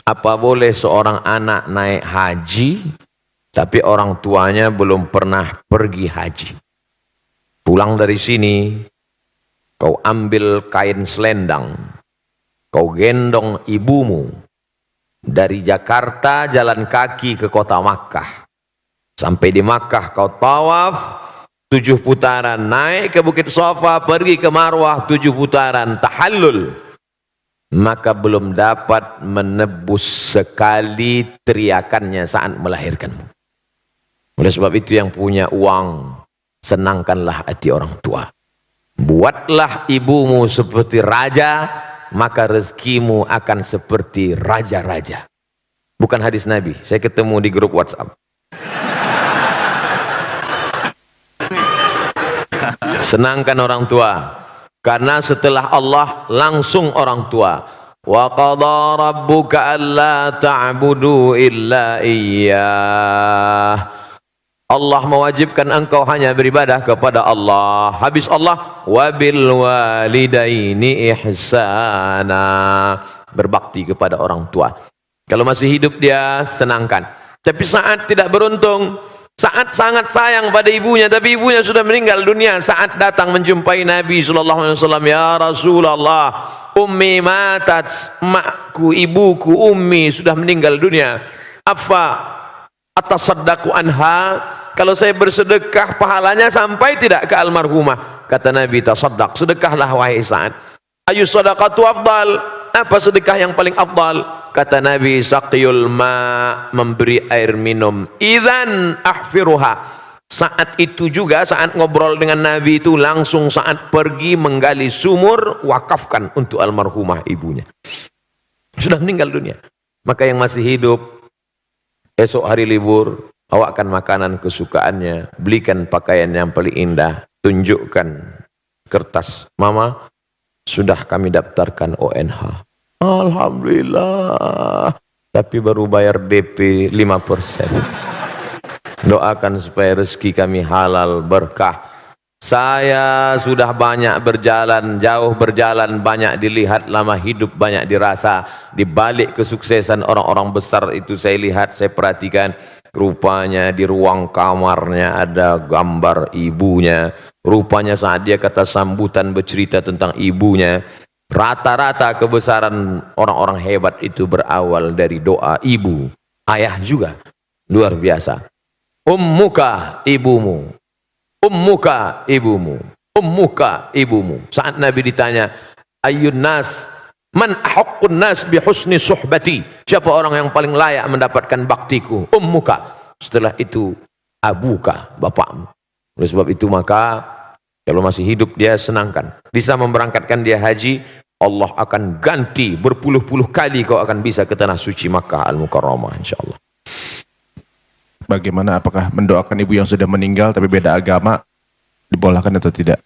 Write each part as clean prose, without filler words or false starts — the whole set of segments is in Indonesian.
Apa boleh seorang anak naik haji, tapi orang tuanya belum pernah pergi haji? Pulang dari sini, kau ambil kain selendang, kau gendong ibumu, dari Jakarta jalan kaki ke kota Makkah. Sampai di Makkah kau tawaf 7 putaran, naik ke Bukit Safa, pergi ke Marwah 7 putaran, tahallul. Maka belum dapat menebus sekali teriakannya saat melahirkanmu. Oleh sebab itu yang punya uang, senangkanlah hati orang tua. Buatlah ibumu seperti raja, maka rezekimu akan seperti raja-raja. Bukan hadis Nabi, saya ketemu di grup WhatsApp. Senangkan orang tua. Karena setelah Allah langsung orang tua. Wa qadha rabbuka alla ta'budu illa iyyah. Allah mewajibkan engkau hanya beribadah kepada Allah. Habis Allah, wabil walidaini ihsana. Berbakti kepada orang tua. Kalau masih hidup dia senangkan. Tapi saat tidak beruntung, saat sangat sayang pada ibunya, tapi ibunya sudah meninggal dunia, saat datang menjumpai Nabi SAW, ya Rasulullah, ummi matat, makku, ibuku, ummi sudah meninggal dunia. Apa atasaddaqu anha? Kalau saya bersedekah, pahalanya sampai tidak ke almarhumah? Kata Nabi, tasaddaq, sedekahlah wahai Sa'ad. Ayu sadaqatu afdal? Apa sedekah yang paling afdal? Kata Nabi, saqiyul ma, memberi air minum. Idzan ahfiruha. Saat itu juga, saat ngobrol dengan Nabi itu, langsung saat pergi menggali sumur, wakafkan untuk almarhumah ibunya. Sudah meninggal dunia. Maka yang masih hidup, esok hari libur, bawakan makanan kesukaannya, belikan pakaian yang paling indah, tunjukkan kertas, mama, sudah kami daftarkan ONH. Alhamdulillah. Tapi baru bayar DP 5%. Doakan supaya rezeki kami halal berkah. Saya sudah banyak berjalan, jauh berjalan, banyak dilihat, lama hidup banyak dirasa. Di balik kesuksesan orang-orang besar itu saya lihat, saya perhatikan, rupanya di ruang kamarnya ada gambar ibunya. Rupanya saat dia kata sambutan bercerita tentang ibunya, rata-rata kebesaran orang-orang hebat itu berawal dari doa ibu. Ayah juga luar biasa. Ummuka ibumu, ummuka ibumu, ummuka ibumu. Saat Nabi ditanya, ayyun nas, man ahaqqun nas bi husni suhbati, siapa orang yang paling layak mendapatkan baktiku? Ummuka. Setelah itu abuka, bapakmu. Oleh sebab itu maka kalau masih hidup dia senangkan. Bisa memberangkatkan dia haji, Allah akan ganti berpuluh-puluh kali kau akan bisa ke tanah suci Makkah Al-Mukarramah insyaAllah. Bagaimana, apakah mendoakan ibu yang sudah meninggal tapi beda agama dibolehkan atau tidak?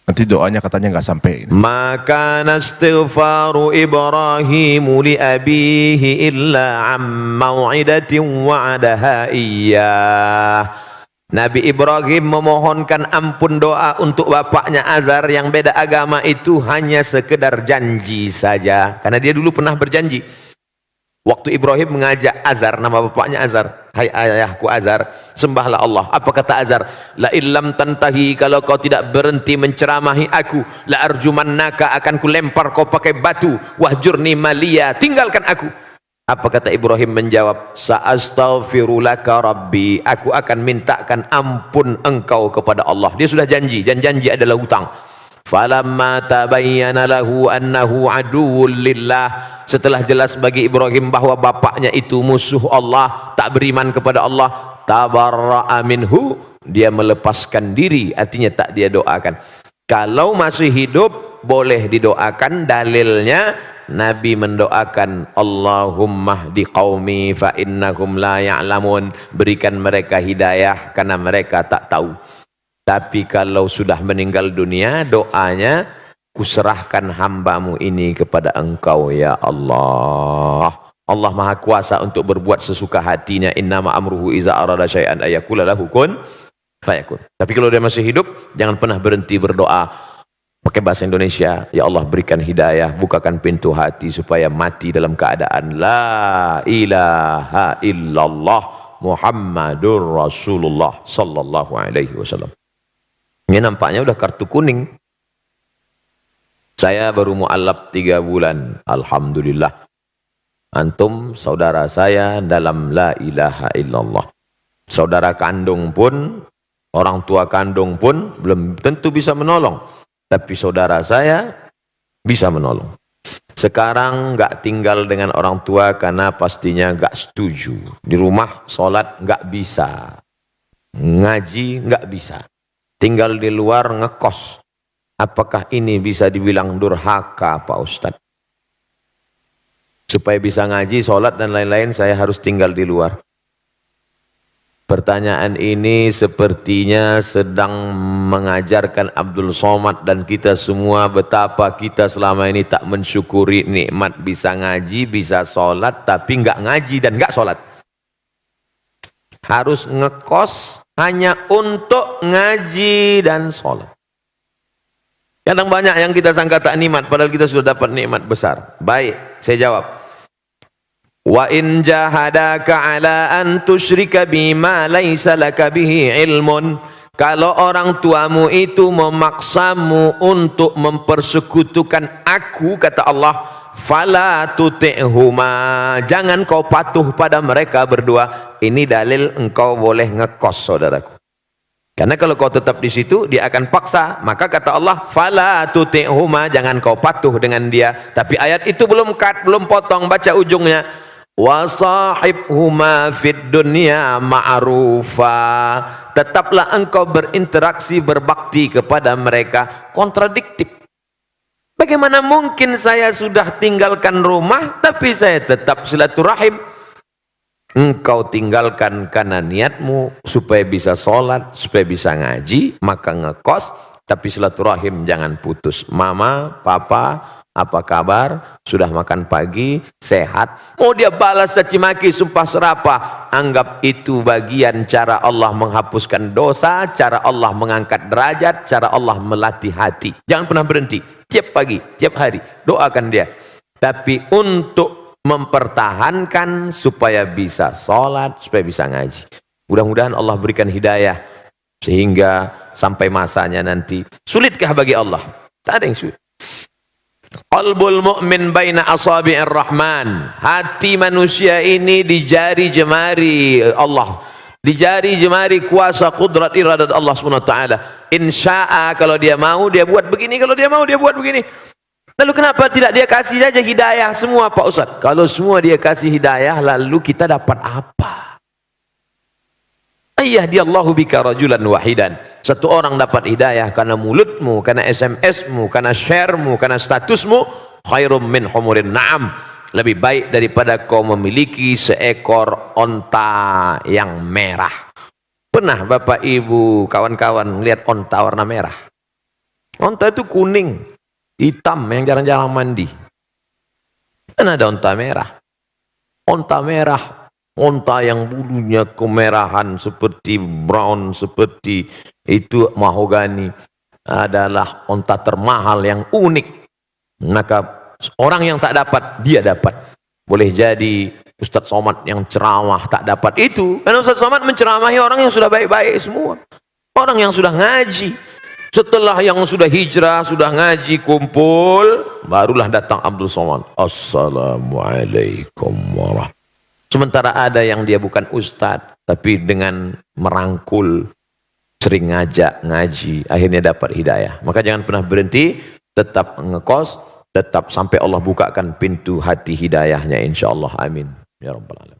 Nanti doanya katanya nggak sampai. Maka nastighfaru Ibrahimu li abihi illa am mau'idatin wa'adaha iyyah. Nabi Ibrahim memohonkan ampun doa untuk bapaknya Azar yang beda agama itu hanya sekedar janji saja. Karena dia dulu pernah berjanji. Waktu Ibrahim mengajak Azar, nama bapaknya Azar, hai ayahku Azar, sembahlah Allah. Apa kata Azar? La illam tantahi, kalau kau tidak berhenti menceramahi aku, la arjumannaka, akan kulempar kau pakai batu, wahjurni maliya, tinggalkan aku. Apa kata Ibrahim menjawab? Sa'astaghfirulaka rabbi, aku akan mintakan ampun engkau kepada Allah. Dia sudah janji, dan janji adalah hutang. Falamma tabayyana lahu annahu aduwwul lillah, setelah jelas bagi Ibrahim bahwa bapaknya itu musuh Allah, tak beriman kepada Allah, tabarra'a minhu, dia melepaskan diri, artinya tak dia doakan. Kalau masih hidup boleh didoakan, dalilnya Nabi mendoakan, Allahumma hdi qaumi fa innahum la ya'lamun, berikan mereka hidayah karena mereka tak tahu. Tapi kalau sudah meninggal dunia, doanya, kuserahkan hambamu ini kepada engkau ya Allah. Allah maha kuasa untuk berbuat sesuka hatinya. Innama amruhu iza arada syai'an ayakula lahu kun fayakun. Tapi kalau dia masih hidup, jangan pernah berhenti berdoa. Pakai bahasa Indonesia, ya Allah berikan hidayah, bukakan pintu hati supaya mati dalam keadaan la ilaha illallah Muhammadur Rasulullah sallallahu alaihi wasallam. Ini nampaknya udah kartu kuning. Saya baru mu'allab 3 bulan, alhamdulillah. Antum saudara saya dalam la ilaha illallah. Saudara kandung pun, orang tua kandung pun belum tentu bisa menolong. Tapi saudara saya bisa menolong. Sekarang nggak tinggal dengan orang tua karena pastinya nggak setuju. Di rumah sholat nggak bisa, ngaji nggak bisa. Tinggal di luar ngekos. Apakah ini bisa dibilang durhaka, Pak Ustadz? Supaya bisa ngaji, sholat dan lain-lain, saya harus tinggal di luar. Pertanyaan ini sepertinya sedang mengajarkan Abdul Somad dan kita semua betapa kita selama ini tak mensyukuri nikmat bisa ngaji, bisa sholat, tapi nggak ngaji dan nggak sholat. Harus ngekos hanya untuk ngaji dan sholat. Kadang banyak yang kita sangka tak nikmat, padahal kita sudah dapat nikmat besar. Baik, saya jawab. Wa in jahadaka ala an tusyrika bima laisa laka bihi ilmun. Kalau orang tuamu itu memaksamu untuk mempersekutukan aku, kata Allah, fala tuti'huma, jangan kau patuh pada mereka berdua. Ini dalil engkau boleh ngekos, saudaraku. Karena kalau kau tetap di situ, dia akan paksa. Maka kata Allah, fala tuti'huma, jangan kau patuh dengan dia. Tapi ayat itu belum potong, baca ujungnya. Wa sahibhuma fid dunya ma'rufa, tetaplah engkau berinteraksi, berbakti kepada mereka. Kontradiktif. Bagaimana mungkin saya sudah tinggalkan rumah tapi saya tetap silaturahim? Engkau tinggalkan karena niatmu supaya bisa sholat, supaya bisa ngaji, maka ngekos, tapi silaturahim jangan putus. Mama, papa, apa kabar? Sudah makan pagi? Sehat? Mau dia balas caci maki, sumpah serapah, anggap itu bagian cara Allah menghapuskan dosa, cara Allah mengangkat derajat, cara Allah melatih hati. Jangan pernah berhenti. Tiap pagi, tiap hari, doakan dia. Tapi untuk mempertahankan supaya bisa sholat, supaya bisa ngaji. Mudah-mudahan Allah berikan hidayah sehingga sampai masanya nanti. Sulitkah bagi Allah? Tak ada yang sulit. Qalbul mu'min baina asabi'ir rahman. Hati manusia ini di jari jemari Allah, di jari jemari kuasa kudrat iradat Allah SWT. Insya'a, kalau dia mau dia buat begini, kalau dia mau dia buat begini. Lalu kenapa tidak dia kasih saja hidayah semua, Pak Ustaz? Kalau semua dia kasih hidayah, lalu kita dapat apa? Ayyahdiyallahu bika rajulan wahidan. Satu orang dapat hidayah karena mulutmu, karena SMS-mu, karena share-mu, karena statusmu, khairum min humurin na'am. Lebih baik daripada kau memiliki seekor onta yang merah. Pernah Bapak Ibu, kawan-kawan melihat onta warna merah? Onta itu kuning, hitam yang jarang-jarang mandi. Dan ada onta merah. Onta merah, onta yang bulunya kemerahan seperti brown, seperti itu mahogani, adalah onta termahal yang unik. Maka orang yang tak dapat, dia dapat. Boleh jadi Ustadz Somad yang ceramah tak dapat itu, karena Ustadz Somad menceramahi orang yang sudah baik-baik semua, orang yang sudah ngaji. Setelah yang sudah hijrah, sudah ngaji, kumpul, barulah datang Abdul Somad. Assalamualaikum warahmatullahi. Sementara ada yang dia bukan ustadz, tapi dengan merangkul, sering ngajak, ngaji, akhirnya dapat hidayah. Maka jangan pernah berhenti, tetap ngekos, tetap sampai Allah bukakan pintu hati hidayahnya, insya Allah. Amin ya rabbal alamin.